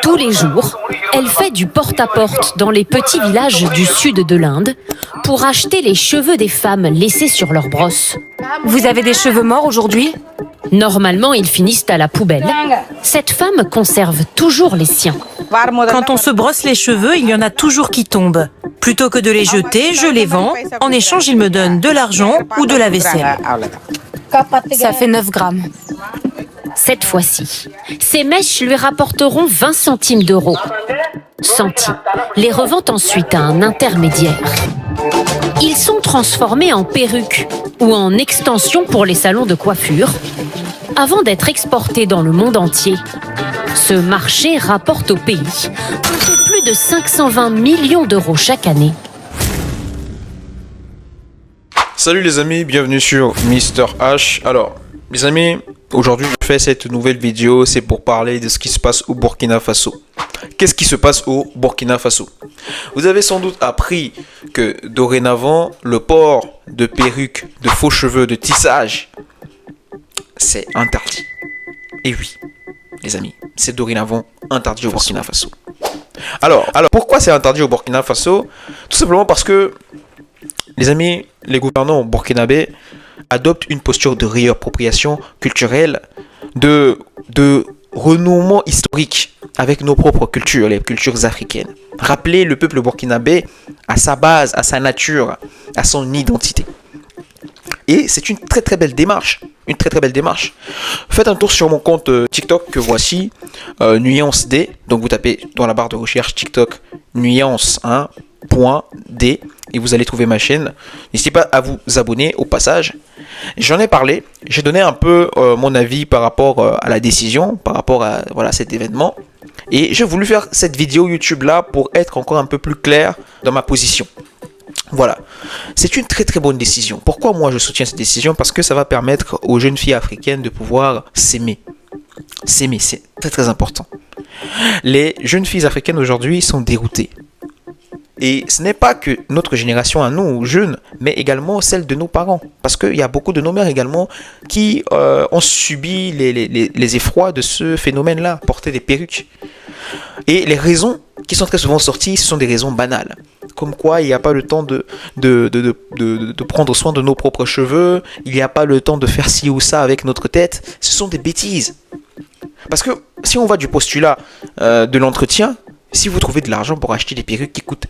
Tous les jours, elle fait du porte-à-porte dans les petits villages du sud de l'Inde pour acheter les cheveux des femmes laissés sur leur brosse. Vous avez des cheveux morts aujourd'hui? Normalement, ils finissent à la poubelle. Cette femme conserve toujours les siens. Quand on se brosse les cheveux, il y en a toujours qui tombent. Plutôt que de les jeter, je les vends. En échange, ils me donnent de l'argent ou de la vaisselle. Ça fait 9 grammes. Cette fois-ci, ces mèches lui rapporteront 20 centimes d'euros. Santi les revend ensuite à un intermédiaire. Ils sont transformés en perruques ou en extensions pour les salons de coiffure avant d'être exportés dans le monde entier. Ce marché rapporte au pays un peu plus de 520 millions d'euros chaque année. Salut les amis, bienvenue sur Mr H. Alors, les amis, aujourd'hui je fais cette nouvelle vidéo, c'est pour parler de ce qui se passe au Burkina Faso. Qu'est-ce qui se passe au Burkina Faso? Vous avez sans doute appris que dorénavant, le port de perruques, de faux cheveux, de tissage, c'est interdit. Et oui, les amis, c'est dorénavant interdit au Burkina Faso. Alors, pourquoi c'est interdit au Burkina Faso? Tout simplement parce que, les amis, les gouvernants burkinabés adoptent une posture de réappropriation culturelle, de renouement historique avec nos propres cultures, les cultures africaines. Rappelez le peuple burkinabé à sa base, à sa nature, à son identité. Et c'est une très très belle démarche. Une très très belle démarche. Faites un tour sur mon compte TikTok que voici, Nuance D. Donc vous tapez dans la barre de recherche TikTok Nuance 1.d et vous allez trouver ma chaîne. N'hésitez pas à vous abonner au passage. J'en ai parlé, j'ai donné un peu mon avis par rapport à la décision, par rapport à cet événement. Et j'ai voulu faire cette vidéo YouTube là pour être encore un peu plus clair dans ma position. Voilà, c'est une très très bonne décision. Pourquoi moi je soutiens cette décision? Parce que ça va permettre aux jeunes filles africaines de pouvoir s'aimer. S'aimer, c'est très très important. Les jeunes filles africaines aujourd'hui sont déroutées. Et ce n'est pas que notre génération à nous, jeunes, mais également celle de nos parents. Parce qu'il y a beaucoup de nos mères également qui ont subi les effrois de ce phénomène-là, porter des perruques. Et les raisons qui sont très souvent sorties, ce sont des raisons banales. Comme quoi, il n'y a pas le temps de prendre soin de nos propres cheveux, il n'y a pas le temps de faire ci ou ça avec notre tête. Ce sont des bêtises. Parce que si on va du postulat de l'entretien, si vous trouvez de l'argent pour acheter des perruques qui coûtent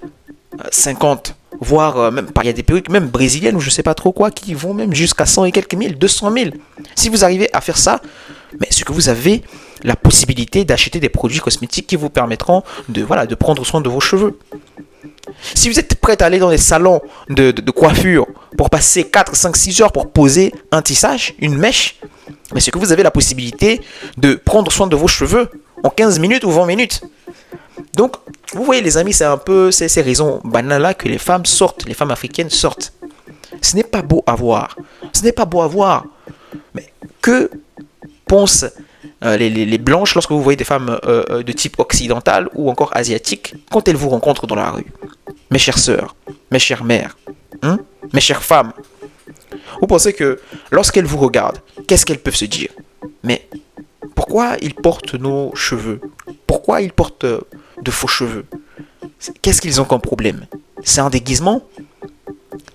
50, voire même, il y a des perruques même brésiliennes ou je sais pas trop quoi, qui vont même jusqu'à 100 et quelques mille, 200 000. Si vous arrivez à faire ça, mais c'est que vous avez la possibilité d'acheter des produits cosmétiques qui vous permettront de prendre soin de vos cheveux. Si vous êtes prêt à aller dans des salons de coiffure pour passer 4, 5, 6 heures pour poser un tissage, une mèche, mais c'est que vous avez la possibilité de prendre soin de vos cheveux en 15 minutes ou 20 minutes. Donc, vous voyez les amis, c'est un peu ces raisons banales-là que les femmes sortent, les femmes africaines sortent. Ce n'est pas beau à voir. Ce n'est pas beau à voir. Mais que pensent les blanches lorsque vous voyez des femmes de type occidental ou encore asiatique quand elles vous rencontrent dans la rue? Mes chères sœurs, mes chères mères, mes chères femmes, vous pensez que lorsqu'elles vous regardent, qu'est-ce qu'elles peuvent se dire? Mais pourquoi ils portent nos cheveux? Pourquoi ils portent de faux cheveux? Qu'est-ce qu'ils ont comme problème? C'est un déguisement?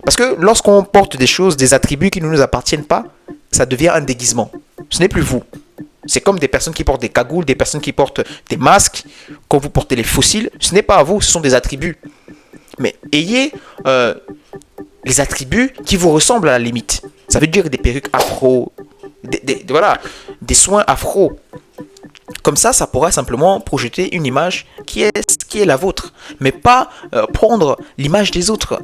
Parce que lorsqu'on porte des choses, des attributs qui ne nous appartiennent pas, ça devient un déguisement. Ce n'est plus vous. C'est comme des personnes qui portent des cagoules, des personnes qui portent des masques. Quand vous portez les fossiles, ce n'est pas à vous, ce sont des attributs. Mais ayez les attributs qui vous ressemblent à la limite. Ça veut dire des perruques afro, des soins afro. Comme ça pourra simplement projeter une image qui est la vôtre, mais pas prendre l'image des autres.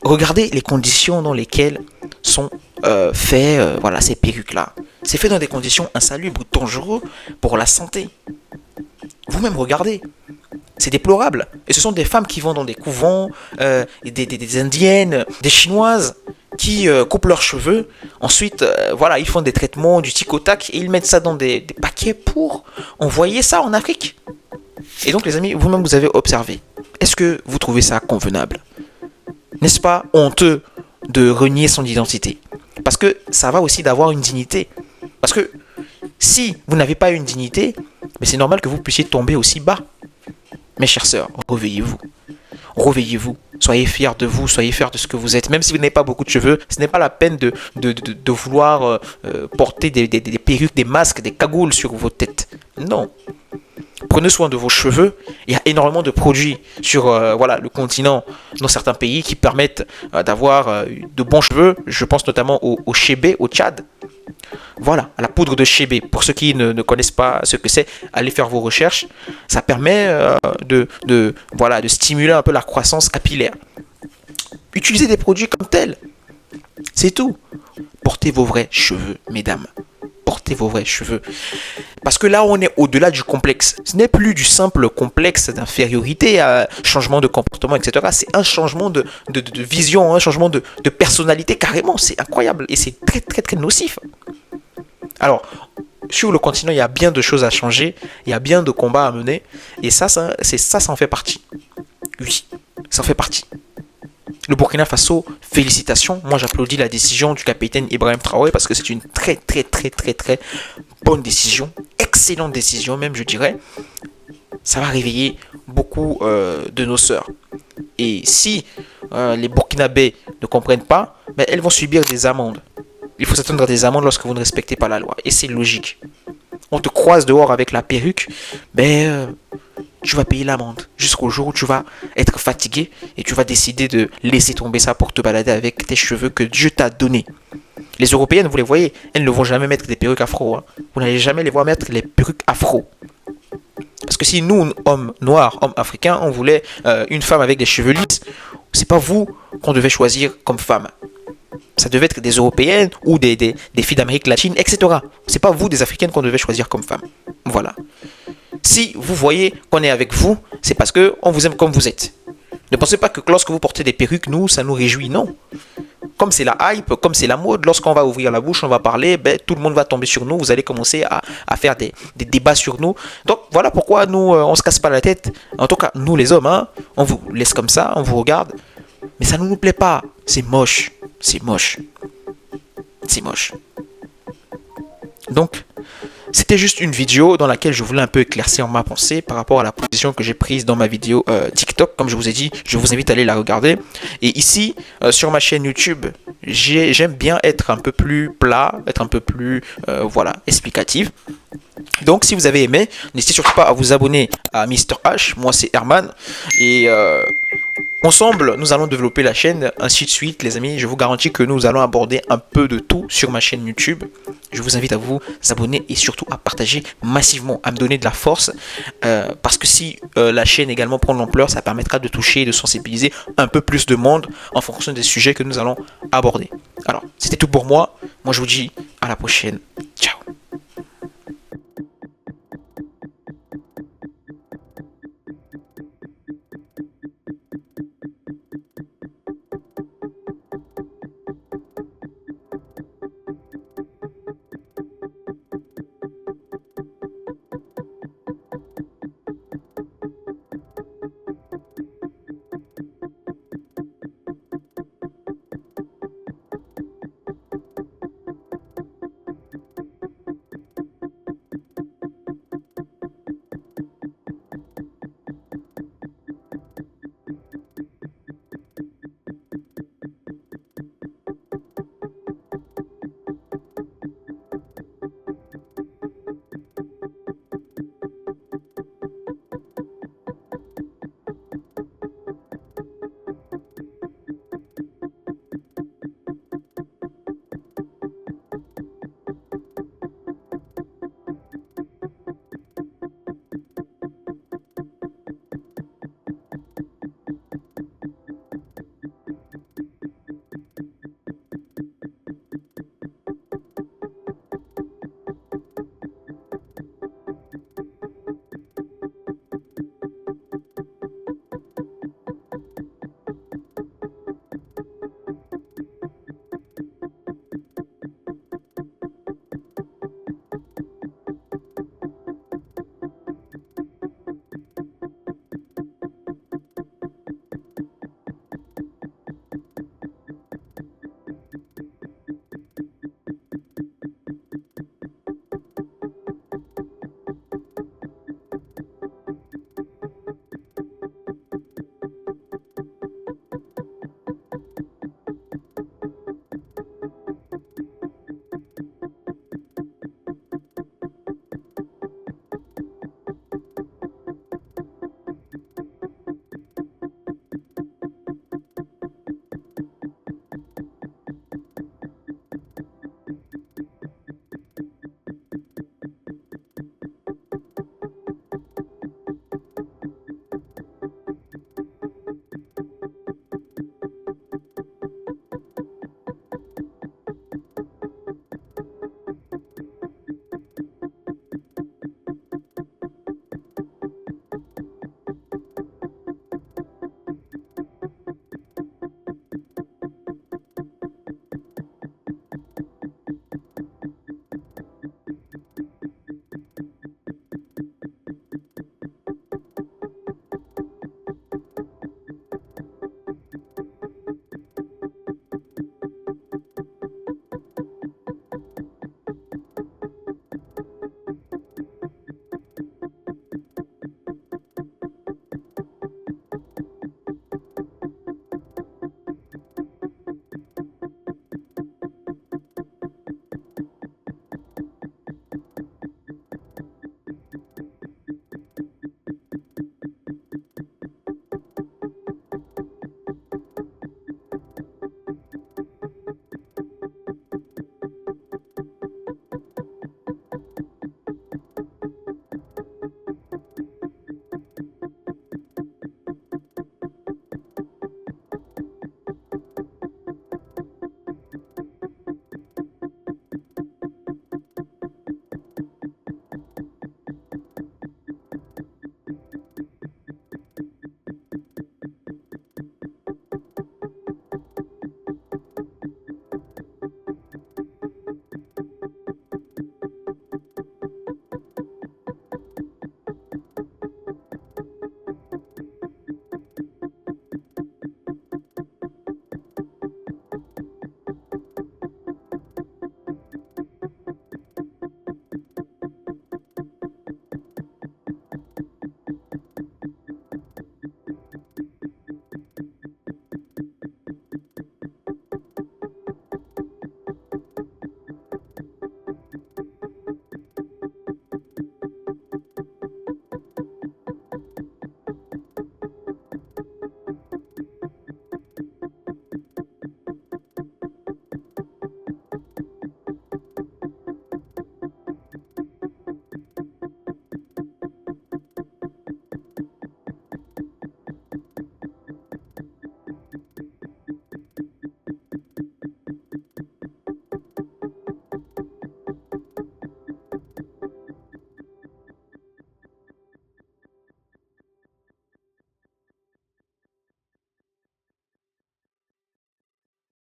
Regardez les conditions dans lesquelles sont faites ces perruques-là. C'est fait dans des conditions insalubres, dangereuses pour la santé. Vous-même regardez. C'est déplorable. Et ce sont des femmes qui vont dans des couvents, des indiennes, des chinoises, qui coupent leurs cheveux. Ensuite, ils font des traitements du tic au tac et ils mettent ça dans des paquets pour envoyer ça en Afrique. Et donc les amis, vous-même vous avez observé. Est-ce que vous trouvez ça convenable? N'est-ce pas honteux de renier son identité? Parce que ça va aussi d'avoir une dignité. Parce que Si vous n'avez pas une dignité, mais c'est normal que vous puissiez tomber aussi bas. Mes chères sœurs, réveillez-vous. Réveillez-vous. Soyez fiers de vous, soyez fiers de ce que vous êtes. Même si vous n'avez pas beaucoup de cheveux, ce n'est pas la peine de vouloir porter des perruques, des masques, des cagoules sur vos têtes. Non. Prenez soin de vos cheveux. Il y a énormément de produits sur le continent, dans certains pays, qui permettent d'avoir de bons cheveux. Je pense notamment au chébé, au Tchad. Voilà, à la poudre de chébé. Pour ceux qui ne connaissent pas ce que c'est, allez faire vos recherches. Ça permet de stimuler un peu la croissance capillaire. Utilisez des produits comme tels. C'est tout. Portez vos vrais cheveux, mesdames. Portez vos vrais cheveux. Parce que là, on est au-delà du complexe. Ce n'est plus du simple complexe d'infériorité, changement de comportement, etc. C'est un changement de vision, un changement de personnalité carrément. C'est incroyable et c'est très, très, très nocif. Alors, sur le continent, il y a bien de choses à changer. Il y a bien de combats à mener. Et ça en fait partie. Oui, ça en fait partie. Le Burkina Faso, félicitations. Moi, j'applaudis la décision du capitaine Ibrahim Traoré parce que c'est une très, très, très, très, très bonne décision. Excellente décision même, je dirais. Ça va réveiller beaucoup de nos sœurs. Et si les Burkinabés ne comprennent pas, elles vont subir des amendes. Il faut s'attendre à des amendes lorsque vous ne respectez pas la loi. Et c'est logique. On te croise dehors avec la perruque, tu vas payer l'amende jusqu'au jour où tu vas être fatigué et tu vas décider de laisser tomber ça pour te balader avec tes cheveux que Dieu t'a donnés. Les Européennes, vous les voyez, elles ne vont jamais mettre des perruques afro. Vous n'allez jamais les voir mettre les perruques afro. Parce que si nous, hommes noirs, hommes africains, on voulait une femme avec des cheveux lisses, c'est pas vous qu'on devait choisir comme femme. Ça devait être des Européennes ou des filles d'Amérique latine, etc. C'est pas vous, des Africaines, qu'on devait choisir comme femme. Voilà. Si vous voyez qu'on est avec vous, c'est parce qu'on vous aime comme vous êtes. Ne pensez pas que lorsque vous portez des perruques, ça nous réjouit, non. Comme c'est la hype, comme c'est la mode, lorsqu'on va ouvrir la bouche, on va parler, tout le monde va tomber sur nous, vous allez commencer à faire des débats sur nous. Donc voilà pourquoi nous, on se casse pas la tête. En tout cas, nous les hommes, on vous laisse comme ça, on vous regarde. Mais ça ne nous plaît pas. C'est moche. C'est moche. C'est moche. Donc, c'était juste une vidéo dans laquelle je voulais un peu éclaircir ma pensée par rapport à la position que j'ai prise dans ma vidéo TikTok. Comme je vous ai dit, je vous invite à aller la regarder. Et ici, sur ma chaîne YouTube, j'aime bien être un peu plus plat, être un peu plus, explicatif. Donc, si vous avez aimé, n'hésitez surtout pas à vous abonner à Mr H. Moi, c'est Herman. Et ensemble, nous allons développer la chaîne, ainsi de suite, les amis. Je vous garantis que nous allons aborder un peu de tout sur ma chaîne YouTube. Je vous invite à vous abonner et surtout à partager massivement, à me donner de la force. Parce que si la chaîne également prend de l'ampleur, ça permettra de toucher et de sensibiliser un peu plus de monde en fonction des sujets que nous allons aborder. Alors, c'était tout pour moi. Moi, je vous dis à la prochaine. Ciao.